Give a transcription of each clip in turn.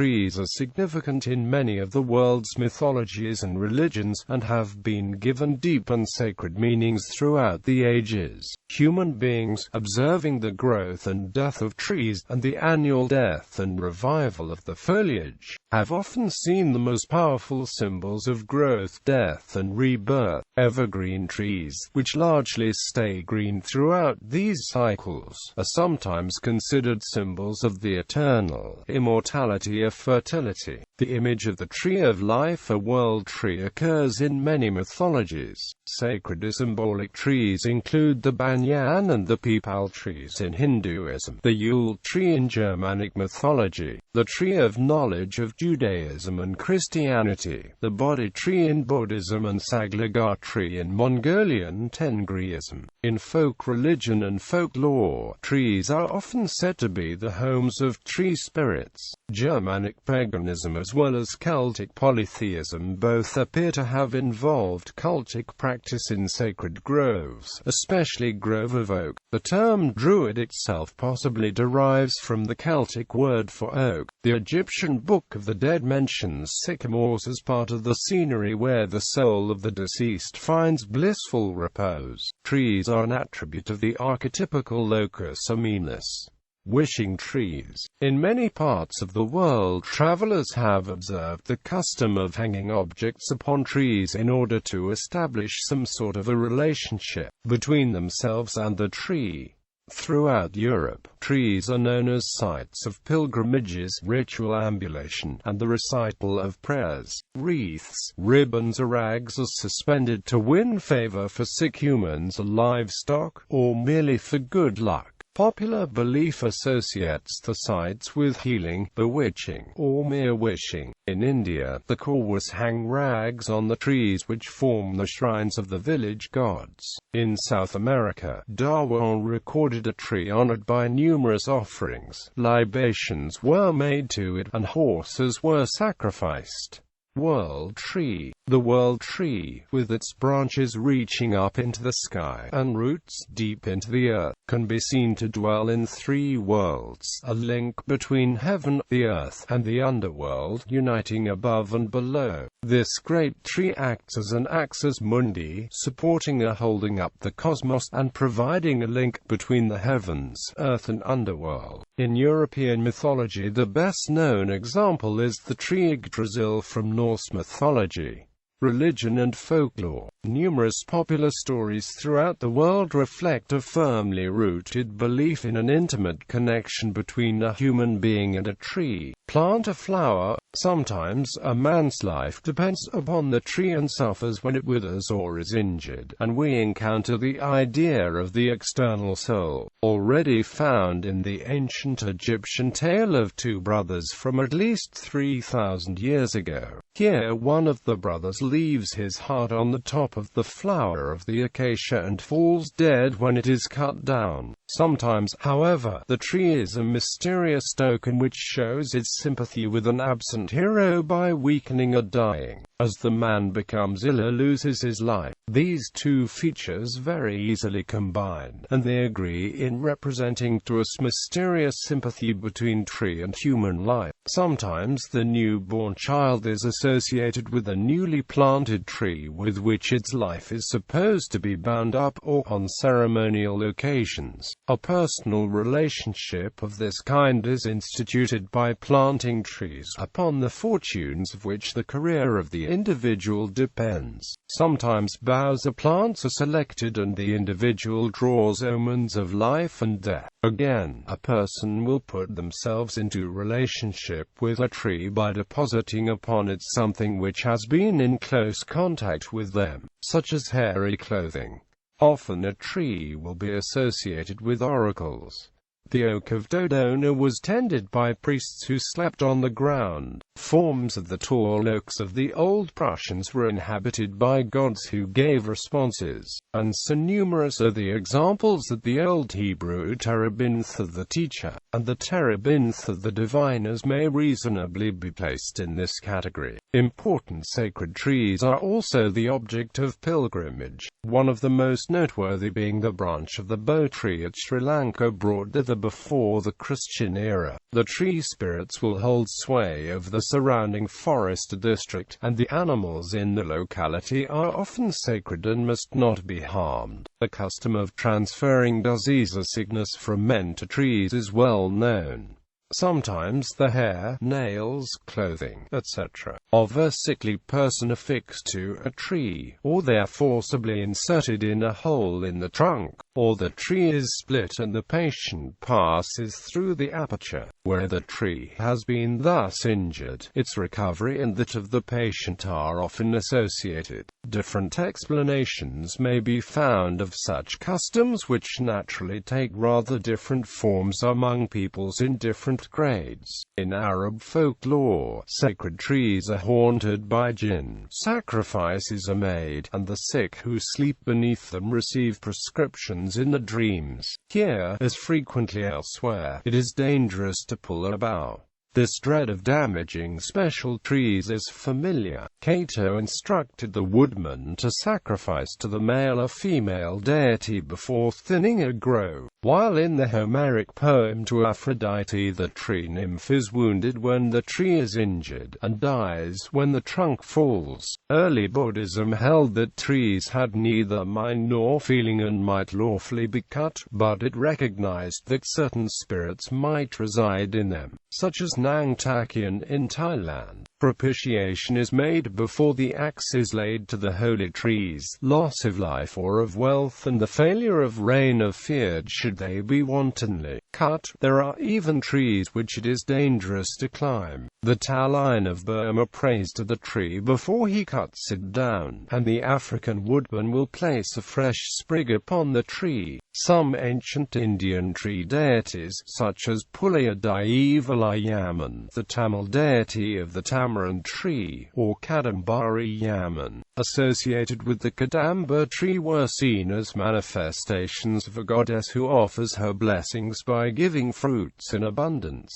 trees are significant in many of the world's mythologies and religions, and have been given deep and sacred meanings throughout the ages. Human beings, observing the growth and death of trees, and the annual death and revival of the foliage, have often seen the most powerful symbols of growth, death, and rebirth. Evergreen trees, which largely stay green throughout these cycles, are sometimes considered symbols of the eternal immortality of fertility. The image of the tree of life, a world tree, occurs in many mythologies. Sacred symbolic trees include the banyan and the peepal trees in Hinduism, the Yule tree in Germanic mythology, the tree of knowledge of Judaism and Christianity, the Bodhi tree in Buddhism, and Saglagar tree in Mongolian Tengriism. In folk religion and folklore, trees are often said to be the homes of tree spirits. Germanic paganism as well as Celtic polytheism both appear to have involved cultic practice in sacred groves, especially grove of oak. The term druid itself possibly derives from the Celtic word for oak. The Egyptian Book of the Dead mentions sycamores as part of the scenery where the soul of the deceased finds blissful repose. Trees are an attribute of the archetypical locus aeminus, wishing trees. In many parts of the world, travelers have observed the custom of hanging objects upon trees in order to establish some sort of a relationship between themselves and the tree. Throughout Europe, trees are known as sites of pilgrimages, ritual ambulation, and the recital of prayers. Wreaths, ribbons, or rags are suspended to win favor for sick humans or livestock, or merely for good luck. Popular belief associates the sites with healing, bewitching, or mere wishing. In India, the Kauras hang rags on the trees which form the shrines of the village gods. In South America, Darwin recorded a tree honored by numerous offerings. Libations were made to it, and horses were sacrificed. World tree. The world tree, with its branches reaching up into the sky and roots deep into the earth, can be seen to dwell in three worlds, a link between heaven, the earth, and the underworld, uniting above and below. This great tree acts as an axis mundi, supporting or holding up the cosmos, and providing a link between the heavens, earth, and underworld. In European mythology, the best-known example is the tree Yggdrasil from Norse mythology. Religion and folklore. Numerous popular stories throughout the world reflect a firmly rooted belief in an intimate connection between a human being and a tree, plant, or flower. Sometimes a man's life depends upon the tree and suffers when it withers or is injured, and we encounter the idea of the external soul, already found in the ancient Egyptian tale of two brothers from at least 3,000 years ago. Here one of the brothers leaves his heart on the top of the flower of the acacia and falls dead when it is cut down. Sometimes, however, the tree is a mysterious token which shows its sympathy with an absent hero by weakening or dying. As the man becomes ill or loses his life, these two features very easily combine, and they agree in representing to us mysterious sympathy between tree and human life. Sometimes the newborn child is associated with a newly planted tree with which its life is supposed to be bound up, or on ceremonial occasions. A personal relationship of this kind is instituted by planting trees, upon the fortunes of which the career of the individual depends. Sometimes boughs or plants are selected and the individual draws omens of life and death. Again, a person will put themselves into relationship with a tree by depositing upon it something which has been in close contact with them, such as hairy clothing. Often a tree will be associated with oracles. The oak of Dodona was tended by priests who slept on the ground. Forms of the tall oaks of the old Prussians were inhabited by gods who gave responses, and so numerous are the examples that the Old Hebrew terebinth of the teacher, and the terebinth of the diviners may reasonably be placed in this category. Important sacred trees are also the object of pilgrimage, one of the most noteworthy being the branch of the bo tree at Sri Lanka brought thither before the Christian era. The tree spirits will hold sway over the surrounding forest district, and the animals in the locality are often sacred and must not be harmed. The custom of transferring disease or sickness from men to trees is well known. Sometimes the hair, nails, clothing, etc. of a sickly person affixed to a tree, or they are forcibly inserted in a hole in the trunk, or the tree is split and the patient passes through the aperture where the tree has been thus injured. Its recovery and that of the patient are often associated. Different explanations may be found of such customs, which naturally take rather different forms among peoples in different grades. In Arab folklore, sacred trees are haunted by jinn. Sacrifices are made, and the sick who sleep beneath them receive prescriptions in the dreams. Here, as frequently elsewhere, it is dangerous to pull a bough. This dread of damaging special trees is familiar. Cato instructed the woodman to sacrifice to the male or female deity before thinning a grove, while in the Homeric poem to Aphrodite the tree nymph is wounded when the tree is injured, and dies when the trunk falls. Early Buddhism held that trees had neither mind nor feeling and might lawfully be cut, but it recognized that certain spirits might reside in them, such as Nangtakian in Thailand. Propitiation is made before the axe is laid to the holy trees. Loss of life or of wealth and the failure of rain are feared should they be wantonly cut. There are even trees which it is dangerous to climb. The Taline of Burma prays to the tree before he cuts it down, and the African woodman will place a fresh sprig upon the tree. Some ancient Indian tree deities, such as Pulayadayivalayyaman, the Tamil deity of the tamarind tree, or Kadambari Yaman, associated with the Kadamba tree, were seen as manifestations of a goddess who offers her blessings by giving fruits in abundance.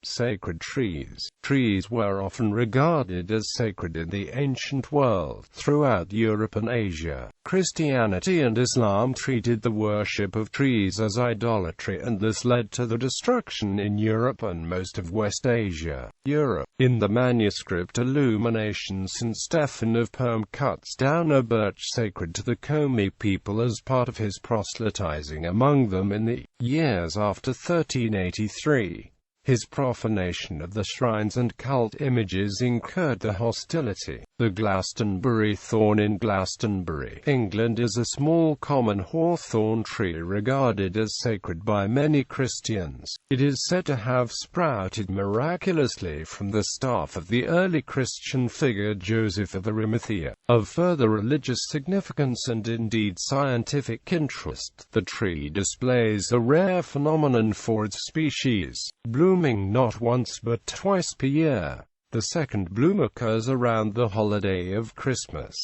Sacred trees. Trees were often regarded as sacred in the ancient world. Throughout Europe and Asia, Christianity and Islam treated the worship of trees as idolatry, and this led to the destruction in Europe and most of West Asia. In the manuscript Illumination, St. Stephen of Perm cuts down a birch sacred to the Komi people as part of his proselytizing among them in the years after 1383. His profanation of the shrines and cult images incurred the hostility. The Glastonbury thorn in Glastonbury, England, is a small common hawthorn tree regarded as sacred by many Christians. It is said to have sprouted miraculously from the staff of the early Christian figure Joseph of Arimathea. Of further religious significance and indeed scientific interest, the tree displays a rare phenomenon for its species, blooming not once but twice per year. The second bloom occurs around the holiday of Christmas.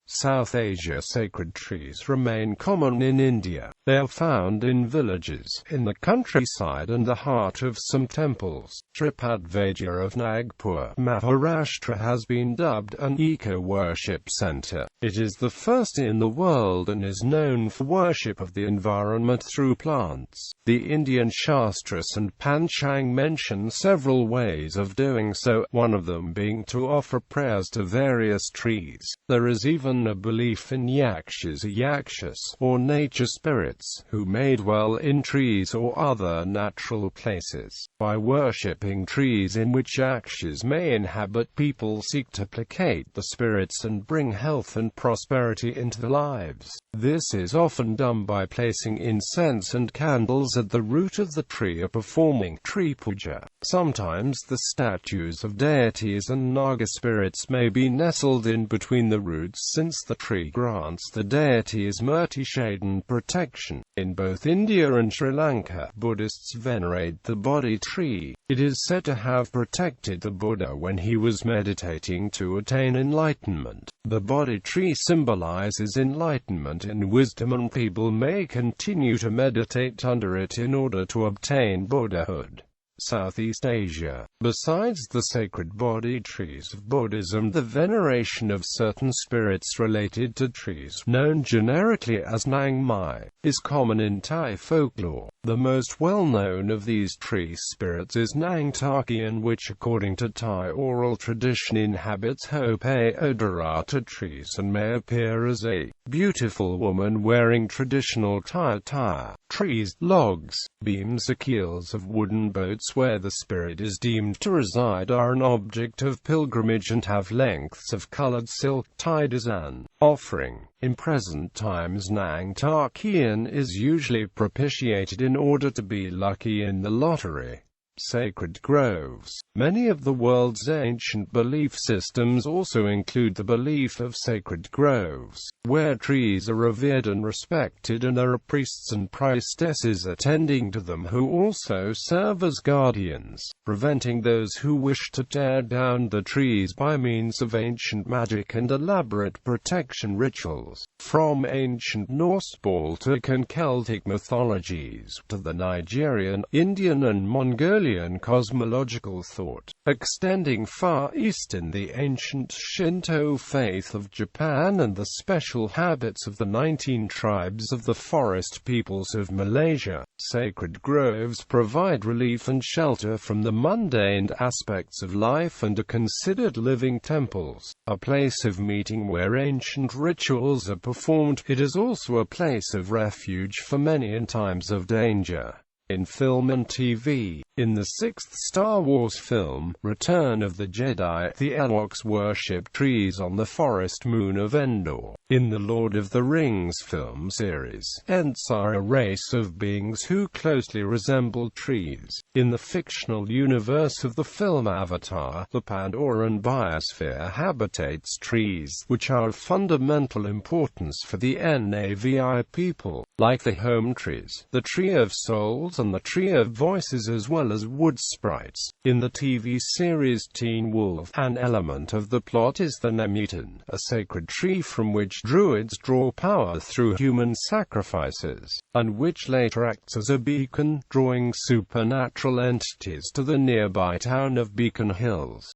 South Asia. Sacred trees remain common in India. They are found in villages, in the countryside and the heart of some temples. Tripadvaja of Nagpur, Maharashtra has been dubbed an eco-worship center. It is the first in the world and is known for worship of the environment through plants. The Indian Shastras and Panchang mention several ways of doing so, one of them being to offer prayers to various trees. There is even a belief in yakshas or nature spirits, who may dwell in trees or other natural places. By worshipping trees in which yakshas may inhabit, people seek to placate the spirits and bring health and prosperity into their lives. This is often done by placing incense and candles at the root of the tree or performing tree puja. Sometimes the statues of deities and naga spirits may be nestled in between the roots, since the tree grants the deities mercy, shade and protection. In both India and Sri Lanka, Buddhists venerate the Bodhi tree. It is said to have protected the Buddha when he was meditating to attain enlightenment. The Bodhi tree symbolizes enlightenment and wisdom, and people may continue to meditate under it in order to obtain Buddhahood. Southeast Asia. Besides the sacred body trees of Buddhism, the veneration of certain spirits related to trees, known generically as Nang Mai, is common in Thai folklore. The most well-known of these tree spirits is Nang Takian, which according to Thai oral tradition inhabits Hope Odorata trees and may appear as a beautiful woman wearing traditional Thai attire. Trees, logs, beams or keels of wooden boats where the spirit is deemed to reside are an object of pilgrimage and have lengths of colored silk tied as an offering. In present times, Nang Takian is usually propitiated in order to be lucky in the lottery. Sacred groves. Many of the world's ancient belief systems also include the belief of sacred groves, where trees are revered and respected and there are priests and priestesses attending to them who also serve as guardians, preventing those who wish to tear down the trees by means of ancient magic and elaborate protection rituals. From ancient Norse, Baltic and Celtic mythologies, to the Nigerian, Indian and Mongolian cosmological thought, extending far east in the ancient Shinto faith of Japan and the special habits of the 19 tribes of the forest peoples of Malaysia, sacred groves provide relief and shelter from the mundane aspects of life and are considered living temples, a place of meeting where ancient rituals are performed. It is also a place of refuge for many in times of danger. In film and TV, in the sixth Star Wars film, Return of the Jedi, the Ewoks worship trees on the forest moon of Endor. In the Lord of the Rings film series, Ents are a race of beings who closely resemble trees. In the fictional universe of the film Avatar, the Pandoran biosphere habitates trees, which are of fundamental importance for the Navi people, like the home trees, the Tree of Souls and the Tree of Voices, as well as wood sprites. In the TV series Teen Wolf, an element of the plot is the Nemeton, a sacred tree from which druids draw power through human sacrifices, and which later acts as a beacon, drawing supernatural entities to the nearby town of Beacon Hills.